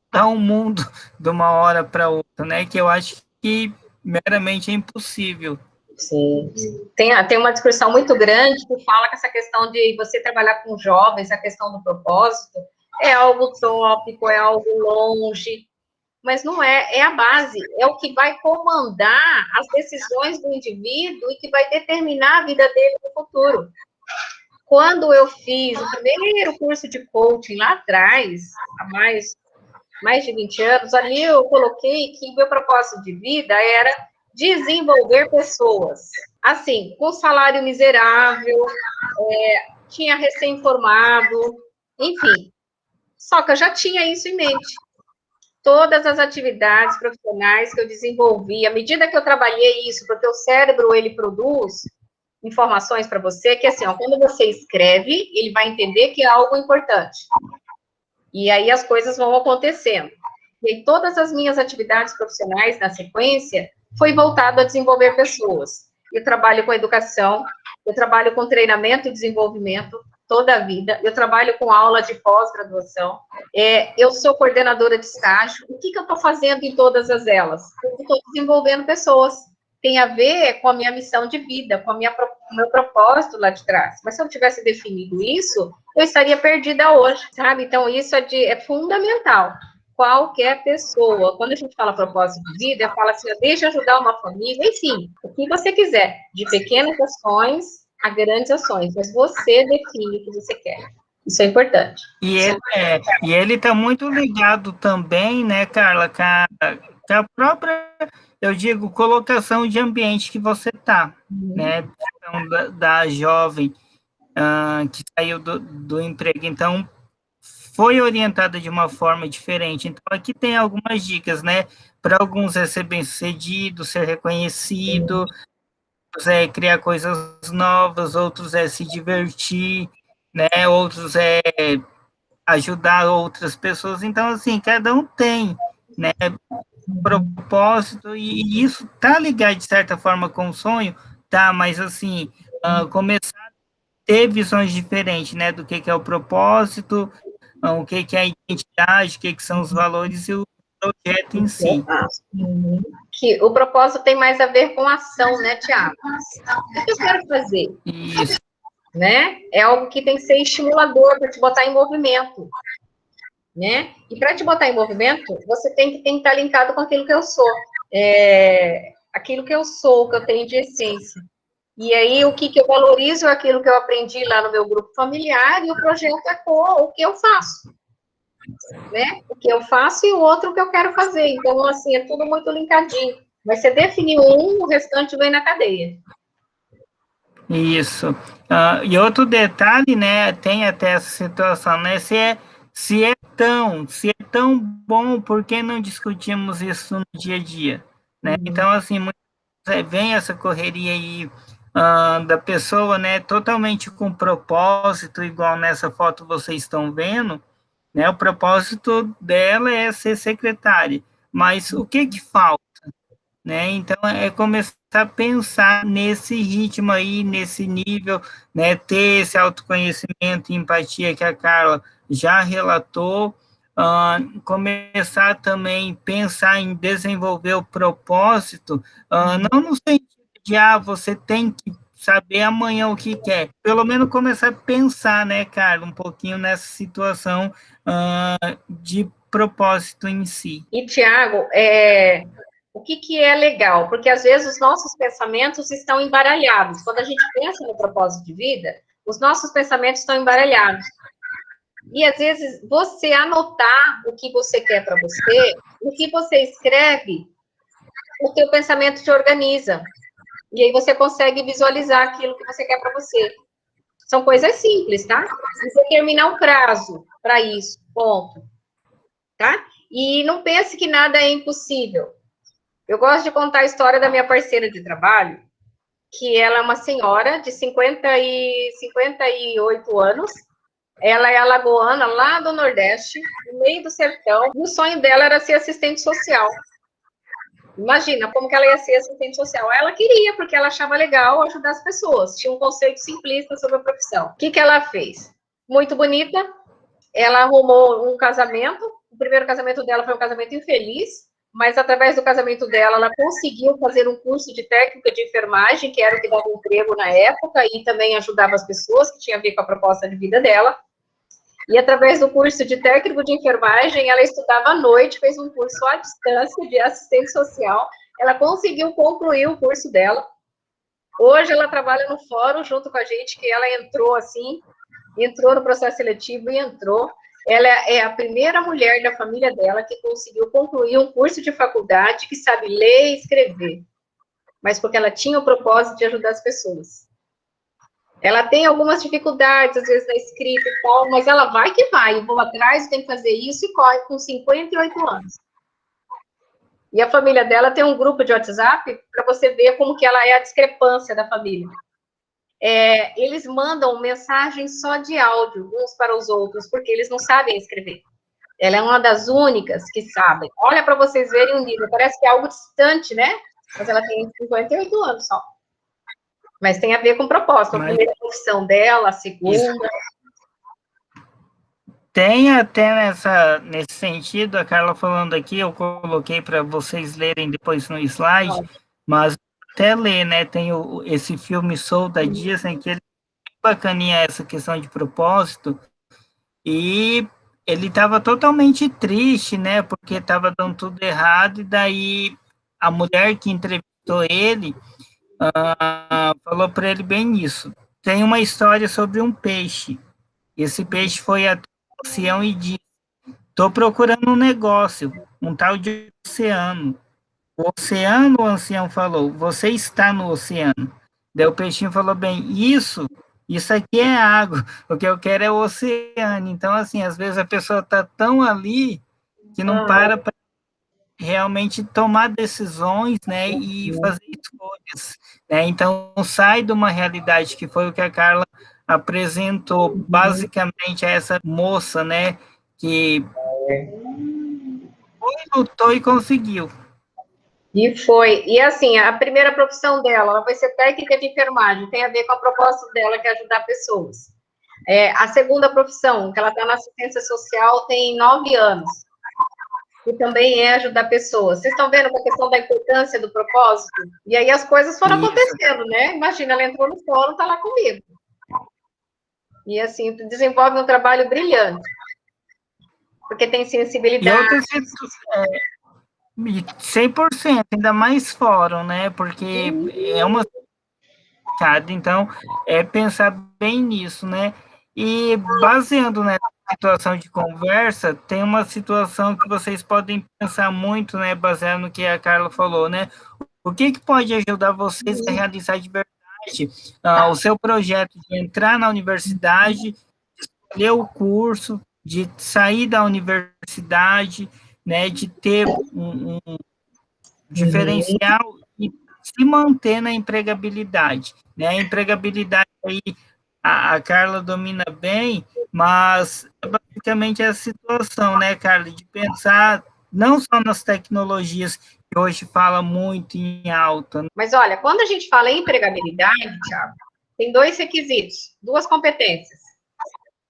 mudar o mundo de uma hora para outra, né? Que eu acho que meramente é impossível. Sim. Tem uma discussão muito grande que fala que essa questão de você trabalhar com jovens, a questão do propósito, é algo tópico, é algo longe, mas não é a base, é o que vai comandar as decisões do indivíduo e que vai determinar a vida dele no futuro. Quando eu fiz o primeiro curso de coaching lá atrás, há mais de 20 anos, ali eu coloquei que o meu propósito de vida era desenvolver pessoas. Assim, com salário miserável, tinha recém-formado, enfim. Só que eu já tinha isso em mente. todas as atividades profissionais que eu desenvolvi, à medida que eu trabalhei isso, porque o cérebro, ele produz informações para você, que assim, ó, quando você escreve, ele vai entender que é algo importante. E aí as coisas vão acontecendo. E todas as minhas atividades profissionais, na sequência, foi voltado a desenvolver pessoas. Eu trabalho com educação, eu trabalho com treinamento e desenvolvimento toda a vida, eu trabalho com aula de pós-graduação, eu sou coordenadora de estágio. O que eu estou fazendo em todas elas? Eu estou desenvolvendo pessoas. Tem a ver com a minha missão de vida, com o meu propósito lá de trás. Mas se eu tivesse definido isso, eu estaria perdida hoje, sabe? Então, isso é fundamental. Qualquer pessoa, quando a gente fala propósito de vida, eu falo assim, deixa eu ajudar uma família, enfim, o que você quiser, de pequenas ações a grandes ações, mas você define o que você quer. Isso é importante. E ele está muito ligado também, né, Carla, com a própria, eu digo, colocação de ambiente que você está, né, então, da jovem que saiu do emprego. Então, foi orientada de uma forma diferente. Então, aqui tem algumas dicas, né? Para alguns é ser bem-sucedido, ser reconhecido, outros é criar coisas novas, outros é se divertir, né? Outros é ajudar outras pessoas. Então, assim, cada um tem, né? Propósito, e isso tá ligado, de certa forma, com o sonho, tá? Mas, assim, começar a ter visões diferentes, né? Do que é o propósito, o que é a identidade, o que são os valores e o projeto em si. Que o propósito tem mais a ver com ação, né, Tiago? O que eu quero fazer? Isso. Né? É algo que tem que ser estimulador para te botar em movimento, né? E para te botar em movimento, você tem que estar linkado com aquilo que eu sou. Aquilo que eu sou, que eu tenho de essência. E aí, o que eu valorizo é aquilo que eu aprendi lá no meu grupo familiar, e o projeto é o que eu faço. Né? O que eu faço e o outro que eu quero fazer. Então, assim, é tudo muito linkadinho. Mas você definiu o restante vem na cadeia. Isso. E outro detalhe, né, tem até essa situação, né, se é tão bom, por que não discutimos isso no dia a dia, né? Então, assim, vem essa correria aí da pessoa, né, totalmente com propósito, igual nessa foto vocês estão vendo, né? O propósito dela é ser secretária, mas o que falta, né? Então, é começar a pensar nesse ritmo aí, nesse nível, né? Ter esse autoconhecimento e empatia que a Carla já relatou, começar também a pensar em desenvolver o propósito, não no sentido de, você tem que saber amanhã o que quer, pelo menos começar a pensar, né, Carla, um pouquinho nessa situação de propósito em si. E, Tiago, o que é legal? Porque, às vezes, os nossos pensamentos estão embaralhados. Quando a gente pensa no propósito de vida, os nossos pensamentos estão embaralhados. E, às vezes, você anotar o que você quer para você, o que você escreve, o teu pensamento te organiza. E aí você consegue visualizar aquilo que você quer para você. São coisas simples, tá? Você determinar um prazo para isso, ponto. Tá? E não pense que nada é impossível. Eu gosto de contar a história da minha parceira de trabalho, que ela é uma senhora de 58 anos. Ela é alagoana, lá do Nordeste, no meio do sertão. E o sonho dela era ser assistente social. Imagina como que ela ia ser assistente social. Ela queria, porque ela achava legal ajudar as pessoas. Tinha um conceito simplista sobre a profissão. O que ela fez? Muito bonita. Ela arrumou um casamento. O primeiro casamento dela foi um casamento infeliz, mas através do casamento dela, ela conseguiu fazer um curso de técnica de enfermagem, que era o que dava emprego na época, e também ajudava as pessoas, que tinha a ver com a proposta de vida dela. E através do curso de técnico de enfermagem, ela estudava à noite, fez um curso à distância de assistente social. Ela conseguiu concluir o curso dela. Hoje ela trabalha no fórum junto com a gente, que ela entrou no processo seletivo e entrou. Ela é a primeira mulher da família dela que conseguiu concluir um curso de faculdade, que sabe ler e escrever, mas porque ela tinha o propósito de ajudar as pessoas. Ela tem algumas dificuldades, às vezes, na escrita e tal, mas ela vai que vai. Eu vou atrás, tem que fazer isso, e corre com 58 anos. E a família dela tem um grupo de WhatsApp para você ver como que ela é a discrepância da família. Eles mandam mensagens só de áudio uns para os outros, porque eles não sabem escrever. Ela é uma das únicas que sabem. Olha para vocês verem o nível. Parece que é algo distante, né? Mas ela tem 58 anos só. Mas tem a ver com propósito. A primeira profissão dela, a segunda. Isso. Tem até nesse sentido, a Carla falando aqui, eu coloquei para vocês lerem depois no slide, mas até ler, né? Tem esse filme Soul da Disney, que ele é bacaninha essa questão de propósito, e ele estava totalmente triste, né? Porque estava dando tudo errado, e daí a mulher que entrevistou ele falou para ele bem isso. Tem uma história sobre um peixe. Esse peixe foi até o oceano e disse: estou procurando um negócio, um tal de oceano. O oceano, o ancião falou, você está no oceano. Daí o peixinho falou bem, isso aqui é água, o que eu quero é o oceano. Então, assim, às vezes a pessoa está tão ali que não para realmente tomar decisões, né, e fazer escolhas, né? Então, sai de uma realidade que foi o que a Carla apresentou, basicamente, a essa moça, né, que lutou e conseguiu. E foi. E assim, a primeira profissão dela, ela vai ser técnica de enfermagem, tem a ver com a proposta dela, que é ajudar pessoas. A segunda profissão, que ela está na assistência social, tem 9 anos. E também é ajudar pessoas. Vocês estão vendo a questão da importância do propósito? E aí as coisas foram acontecendo, né? Imagina, ela entrou no fórum, está lá comigo. E assim, desenvolve um trabalho brilhante. Porque tem sensibilidade. E outras 100%, ainda mais fórum, né? Porque é uma... Então, pensar bem nisso, né? E baseando nessa situação de conversa, tem uma situação que vocês podem pensar muito, né? Baseado no que a Carla falou, né? O que pode ajudar vocês a realizar de verdade o seu projeto de entrar na universidade, escolher o curso, de sair da universidade, né? De ter um diferencial e se manter na empregabilidade, né? A empregabilidade aí a Carla domina bem, mas basicamente é a situação, né, Carla, de pensar não só nas tecnologias que hoje fala muito em alta. Né? Mas olha, quando a gente fala em empregabilidade, Thiago, tem 2 requisitos, 2 competências.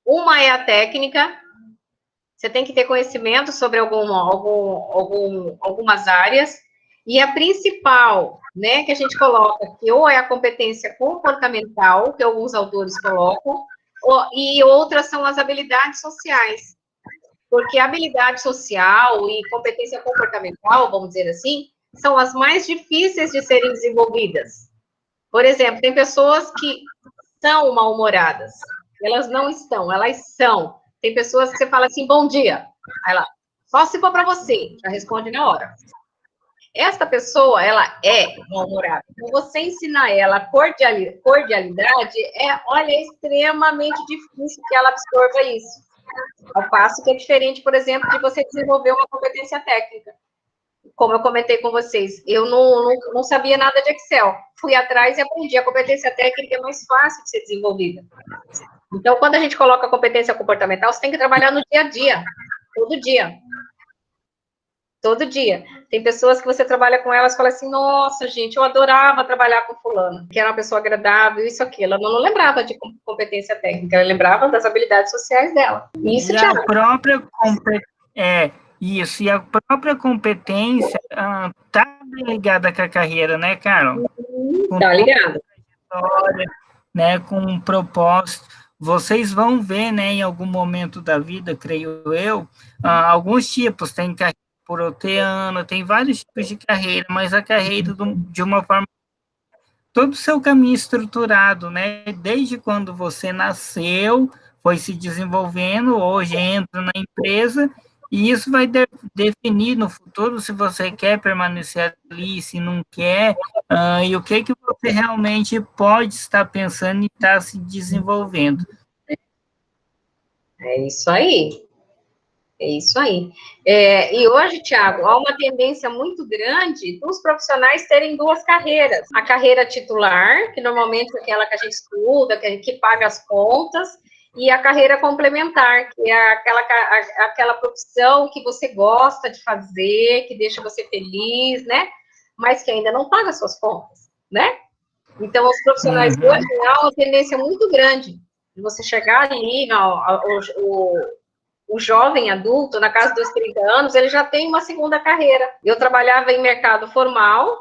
Uma é a técnica, você tem que ter conhecimento sobre algumas áreas, e a principal, né, que a gente coloca, que ou é a competência comportamental, que alguns autores colocam, e outras são as habilidades sociais. Porque habilidade social e competência comportamental, vamos dizer assim, são as mais difíceis de serem desenvolvidas. Por exemplo, tem pessoas que são mal-humoradas, elas não estão, elas são. Tem pessoas que você fala assim, bom dia, aí ela, só se for para você, já responde na hora. Esta pessoa, ela é mal-humorada. Então, você ensinar ela cordialidade, olha, é extremamente difícil que ela absorva isso. Ao passo que é diferente, por exemplo, de você desenvolver uma competência técnica. Como eu comentei com vocês, eu não sabia nada de Excel. Fui atrás e aprendi. A competência técnica é mais fácil de ser desenvolvida. Então, quando a gente coloca a competência comportamental, você tem que trabalhar no dia a dia, todo dia. Todo dia. Tem pessoas que você trabalha com elas e fala assim, nossa, gente, eu adorava trabalhar com fulano, que era uma pessoa agradável, isso, aquilo. Ela não lembrava de competência técnica, ela lembrava das habilidades sociais dela. Isso, e a própria e a própria competência está ligada com a carreira, né, Carol? Está ligada. Né, com um propósito. Vocês vão ver, né, em algum momento da vida, creio eu, alguns tipos, tem carreira por oceano, tem vários tipos de carreira, mas a carreira de uma forma, todo o seu caminho estruturado, né, desde quando você nasceu, foi se desenvolvendo, hoje entra na empresa, e isso vai definir no futuro se você quer permanecer ali, se não quer, e o que você realmente pode estar pensando e estar se desenvolvendo. É isso aí. É isso aí. E hoje, Tiago, há uma tendência muito grande dos profissionais terem duas carreiras. A carreira titular, que normalmente é aquela que a gente estuda, que paga as contas, e a carreira complementar, que é aquela profissão que você gosta de fazer, que deixa você feliz, né? Mas que ainda não paga suas contas, né? Então, os profissionais hoje há uma tendência muito grande de você chegar ali, o jovem adulto, na casa dos 30 anos, ele já tem uma segunda carreira. Eu trabalhava em mercado formal,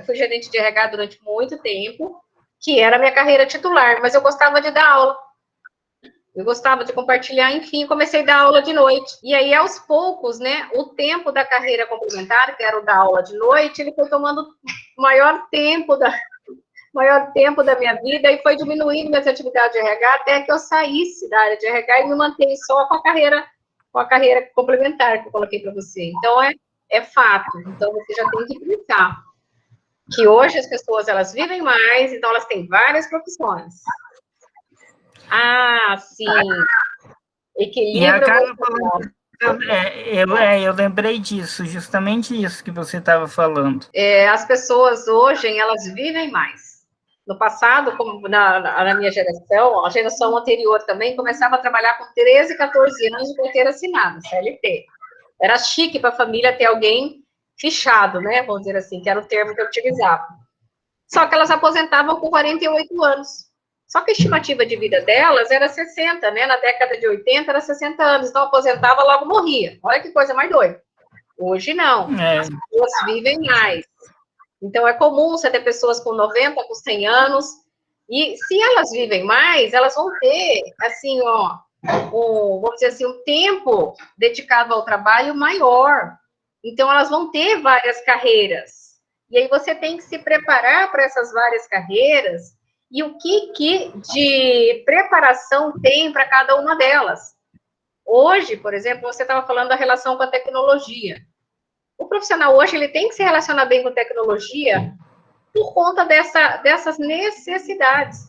fui gerente de RH durante muito tempo, que era a minha carreira titular, mas eu gostava de dar aula. Eu gostava de compartilhar, enfim, comecei a dar aula de noite. E aí, aos poucos, né, o tempo da carreira complementar, que era o da aula de noite, ele foi tomando maior tempo da minha vida e foi diminuindo minhas atividades de RH até que eu saísse da área de RH e me mantenho só com a carreira complementar que eu coloquei para você. Então, é fato. Então, você já tem que pensar que hoje as pessoas, elas vivem mais, então elas têm várias profissões. Ah, sim. Equilíbrio. E a Carla falando, eu lembrei disso, justamente isso que você estava falando. As pessoas hoje, elas vivem mais. No passado, como na minha geração, a geração anterior também, começava a trabalhar com 13, 14 anos de carteira assinada, CLT. Era chique para a família ter alguém fichado, né? Vamos dizer assim, que era o termo que eu utilizava. Só que elas aposentavam com 48 anos. Só que a estimativa de vida delas era 60, né? Na década de 80 era 60 anos. Então, aposentava, logo morria. Olha que coisa mais doida. Hoje, não. As pessoas vivem mais. Então, é comum você ter pessoas com 90, com 100 anos. E se elas vivem mais, elas vão ter, assim, vamos dizer assim, um tempo dedicado ao trabalho maior. Então, elas vão ter várias carreiras. E aí você tem que se preparar para essas várias carreiras e o que de preparação tem para cada uma delas. Hoje, por exemplo, você estava falando da relação com a tecnologia. O profissional hoje ele tem que se relacionar bem com tecnologia por conta dessas necessidades.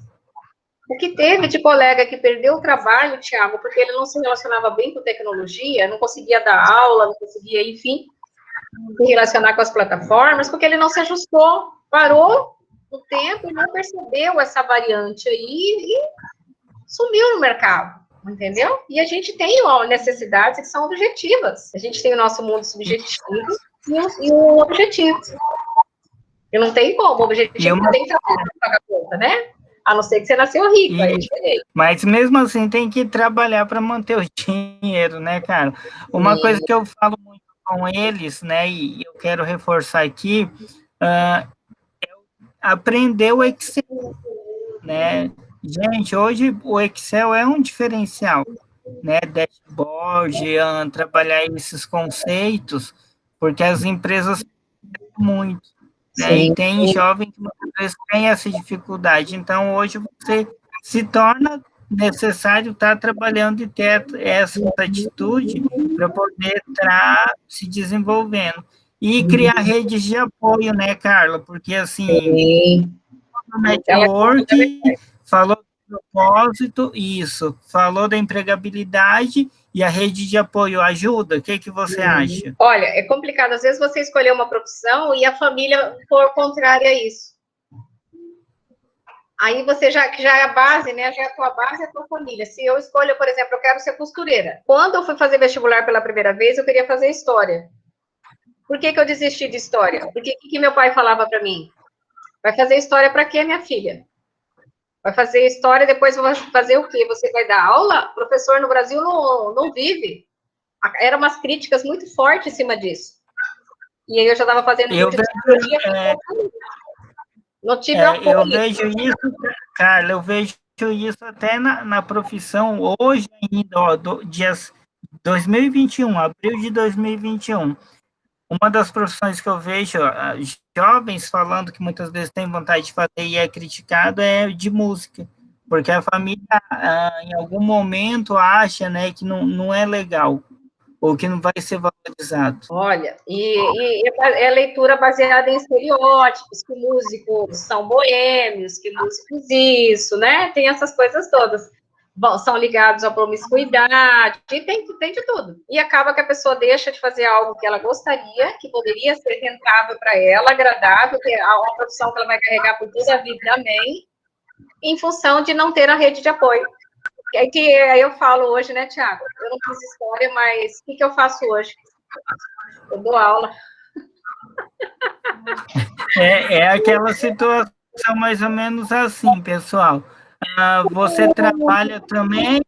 O que teve de colega que perdeu o trabalho, Thiago, porque ele não se relacionava bem com tecnologia, não conseguia dar aula, não conseguia, enfim, se relacionar com as plataformas, porque ele não se ajustou, parou no tempo e não percebeu essa variante aí e sumiu no mercado, entendeu? E a gente tem necessidades que são objetivas. A gente tem o nosso mundo subjetivo e o objetivo. E não tem como, o objetivo não tem que pagar conta, né? A não ser que você nasceu rico, aí mas mesmo assim tem que trabalhar para manter o dinheiro, né, cara? Uma coisa que eu falo muito com eles, né, e eu quero reforçar aqui, é aprender o Excel, né? Gente, hoje o Excel é um diferencial, né? Dashboard, trabalhar esses conceitos, porque as empresas muito, né? E tem jovem que muitas vezes tem essa dificuldade. Então, hoje você se torna necessário estar trabalhando e ter essa atitude para poder estar se desenvolvendo. E criar redes de apoio, né, Carla? Porque, assim, o network falou do propósito, isso, falou da empregabilidade e a rede de apoio ajuda? O que você acha? Olha, é complicado. Às vezes você escolher uma profissão e a família for contrária a isso. Aí você já é a base, né? Já a tua base é a tua família. Se eu escolho, por exemplo, eu quero ser costureira. Quando eu fui fazer vestibular pela primeira vez, eu queria fazer história. Por que eu desisti de história? Porque o que meu pai falava para mim? Vai fazer história para quê, minha filha? Vai fazer história, depois vai fazer o quê? Você vai dar aula? O professor no Brasil não vive. Eram umas críticas muito fortes em cima disso. E aí eu já estava fazendo curso de psicologia. Não tive apoio. Eu vejo isso, Carla, eu vejo isso até na profissão hoje ainda, dias 2021, abril de 2021. Uma das profissões que eu vejo jovens falando que muitas vezes tem vontade de fazer e é criticado é de música, porque a família em algum momento acha, né, que não é legal ou que não vai ser valorizado. Olha, e é leitura baseada em estereótipos, que músicos são boêmios, que músicos isso, né? Tem essas coisas todas. são ligados à promiscuidade, tem de tudo. E acaba que a pessoa deixa de fazer algo que ela gostaria, que poderia ser rentável para ela, agradável, que é uma profissão que ela vai carregar por toda a vida, amém, em função de não ter a rede de apoio. É que eu falo hoje, né, Tiago? Eu não fiz história, mas o que eu faço hoje? Eu dou aula. É aquela situação mais ou menos assim, pessoal. Você trabalha também,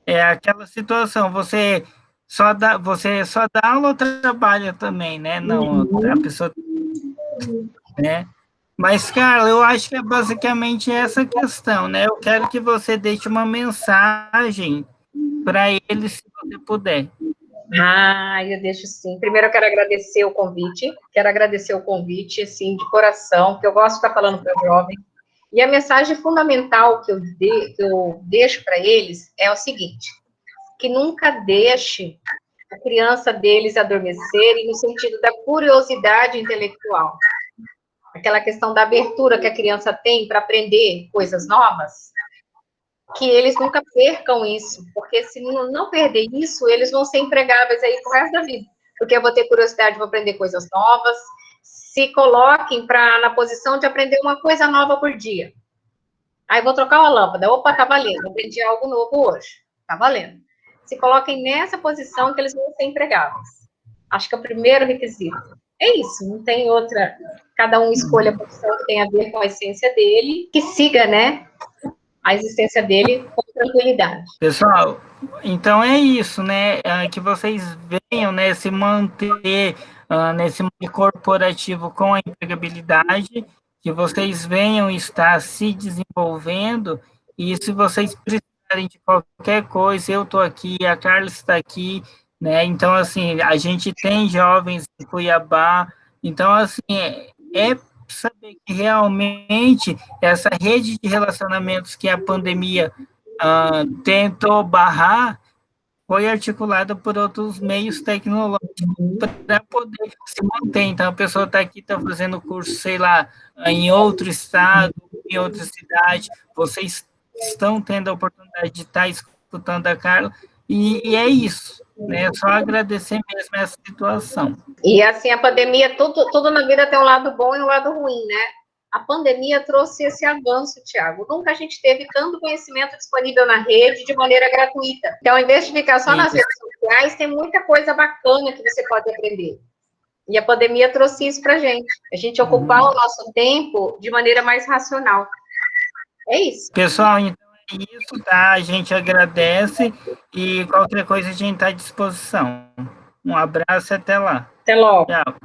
é aquela situação, você só dá aula ou trabalha também, né? Não, a pessoa, né? Mas, cara, eu acho que é basicamente essa questão, né? Eu quero que você deixe uma mensagem para eles, se você puder. Eu deixo sim. Primeiro eu quero agradecer o convite, assim, de coração, porque eu gosto de estar falando para o jovem. E a mensagem fundamental que eu deixo para eles é o seguinte, que nunca deixe a criança deles adormecerem no sentido da curiosidade intelectual. Aquela questão da abertura que a criança tem para aprender coisas novas, que eles nunca percam isso, porque se não perder isso, eles vão ser empregáveis aí pro resto da vida, porque eu vou ter curiosidade de aprender coisas novas, se coloquem na posição de aprender uma coisa nova por dia. Aí vou trocar uma lâmpada, opa, tá valendo, aprendi algo novo hoje, tá valendo. Se coloquem nessa posição que eles vão ser empregáveis. Acho que é o primeiro requisito. É isso, não tem outra. Cada um escolha a profissão que tem a ver com a essência dele, que siga, né, a existência dele com tranquilidade. Pessoal, então é isso, né? Que vocês venham, né, se manter nesse mundo corporativo com a empregabilidade, que vocês venham estar se desenvolvendo, e se vocês precisarem de qualquer coisa, eu estou aqui, a Carla está aqui, né? Então, assim, a gente tem jovens em Cuiabá, então, assim, é saber que realmente essa rede de relacionamentos que a pandemia tentou barrar foi articulada por outros meios tecnológicos para poder se manter. Então, a pessoa está aqui, está fazendo curso, sei lá, em outro estado, em outra cidade, vocês estão tendo a oportunidade de estar escutando a Carla, e é isso, né? É só agradecer mesmo essa situação. E assim, a pandemia, tudo na vida tem um lado bom e um lado ruim, né? A pandemia trouxe esse avanço, Tiago. Nunca a gente teve tanto conhecimento disponível na rede de maneira gratuita. Então, ao invés de ficar só nas redes sociais, tem muita coisa bacana que você pode aprender. E a pandemia trouxe isso para a gente ocupar o nosso tempo de maneira mais racional. É isso. Pessoal, então é isso, tá? A gente agradece e qualquer coisa a gente está à disposição. Um abraço e até lá. Até logo. Tchau.